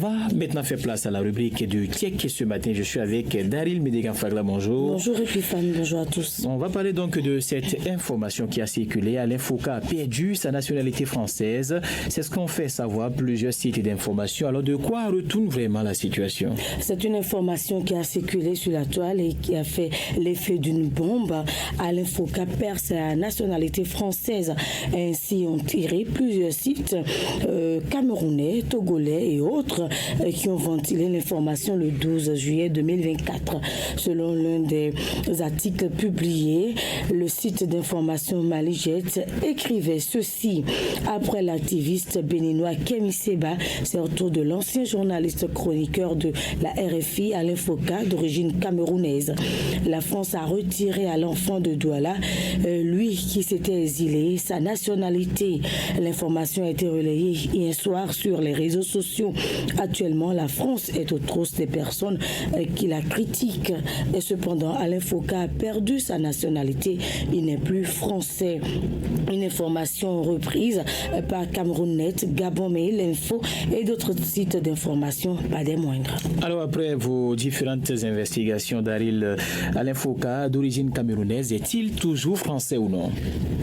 va maintenant faire place à la rubrique du TIEC. Ce matin, je suis avec Daryl Médégan-Fagla. Bonjour. Bonjour Epiphane, bonjour à tous. On va parler donc de cette information qui a circulé. Alain Foka a perdu sa nationalité française. C'est ce qu'ont fait savoir plusieurs sites d'information. Alors de quoi retourne vraiment la situation? C'est une information qui a circulé sur la toile et qui a fait l'effet d'une bombe. Alain Foka perd sa nationalité française. Ainsi ont tiré plusieurs sites camerounais, togolais et autres qui ont ventilé l'information le 12 juillet 2024. Selon l'un des articles publiés, le site d'information Malijet écrivait ceci: après l'activiste béninois Kémy Séba, c'est au tour de l'ancien journaliste chroniqueur de la RFI Alain Foka d'origine camerounaise. La France a retiré à l'enfant de Douala, lui qui s'était exilé, sa nationalité. L'information a été relayée hier soir sur les réseaux sociaux. Actuellement, la France est au trousses des personnes qui la critiquent. Et cependant, Alain Foka a perdu sa nationalité. Il n'est plus français. Une information reprise par Camerounnet, Gabon Mail Info et d'autres sites d'information, pas des moindres. Alors après vos différentes investigations, Daryl, Alain Foka, d'origine camerounaise, est-il toujours français ou non?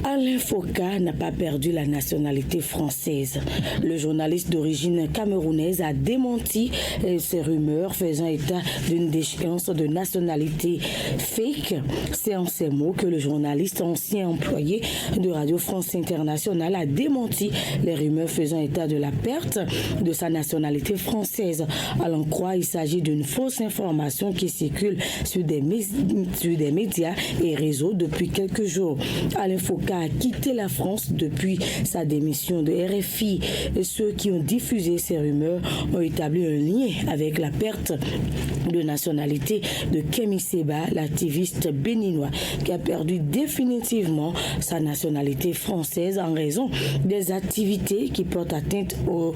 Alain Foka n'a pas perdu la nationalité française. Le journaliste d'origine camerounaise a démenti ces rumeurs faisant état d'une déchéance de nationalité fake. C'est en ces mots que le journaliste ancien employé de Radio France Internationale a démenti les rumeurs faisant état de la perte de sa nationalité française. À l'en croire, il s'agit d'une fausse information qui circule sur des médias et réseaux depuis quelques jours. Alain Foka a quitté la France depuis sa démission de RFI. Et ceux qui ont diffusé ces rumeurs ont établi un lien avec la perte de nationalité de Kémy Séba, l'activiste béninois, qui a perdu définitivement sa nationalité française en raison des activités qui portent atteinte aux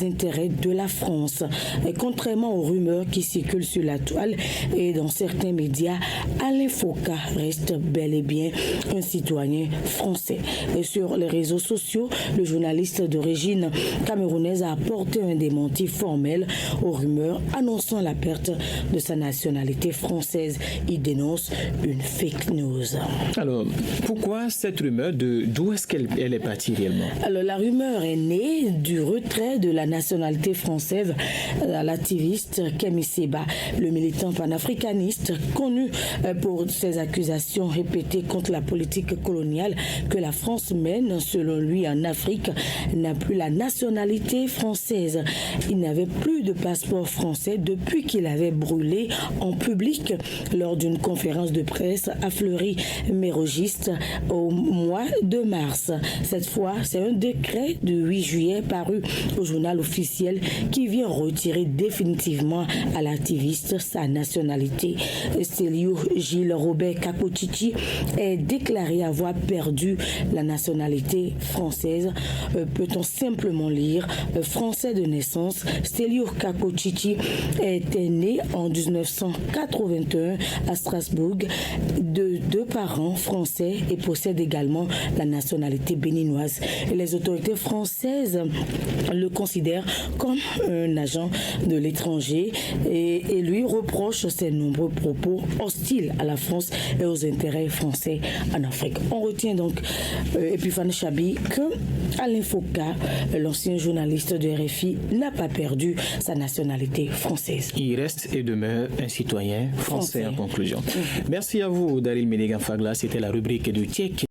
intérêts de la France. Et contrairement aux rumeurs qui circulent sur la toile et dans certains médias, Alain Foka reste bel et bien un citoyen français. Et sur les réseaux sociaux, le journaliste d'origine camerounaise a apporté un démenti formel aux rumeurs annonçant la perte de sa nationalité française. Il dénonce une fake news. Alors, pourquoi cette rumeur? D'où est-ce qu'elle est partie réellement? Alors, la rumeur est née du retrait de la nationalité française à l'activiste Kémy Séba, le militant panafricaniste connu pour ses accusations répétées contre la politique coloniale que la France mène, selon lui, en Afrique, n'a plus la nationalité française. Il n'avait plus de passeport français depuis qu'il avait brûlé en public lors d'une conférence de presse à Fleury-Mérogis au mois de mars. Cette fois, c'est un décret du 8 juillet paru au journal officiel qui vient retirer définitivement à l'activiste sa nationalité. Célio Gilles Robert Kakochichi est déclaré avoir perdu la nationalité française. Peut-on simplement lire français de naissance? Célio Kakochichi était né en 1981 à Strasbourg de deux parents français et possède également la nationalité béninoise. Les autorités françaises le considèrent comme un agent de l'étranger et lui reprochent ses nombreux propos hostiles à la France et aux intérêts français en Afrique. On retient donc Epiphane Chabi que Alain Foka, l'ancien journaliste de RFI, n'a pas perdu sa nationalité française. Il reste et demeure un citoyen français en conclusion. Merci à vous, Daryl Médégan-Fagla. C'était la rubrique du TIEC.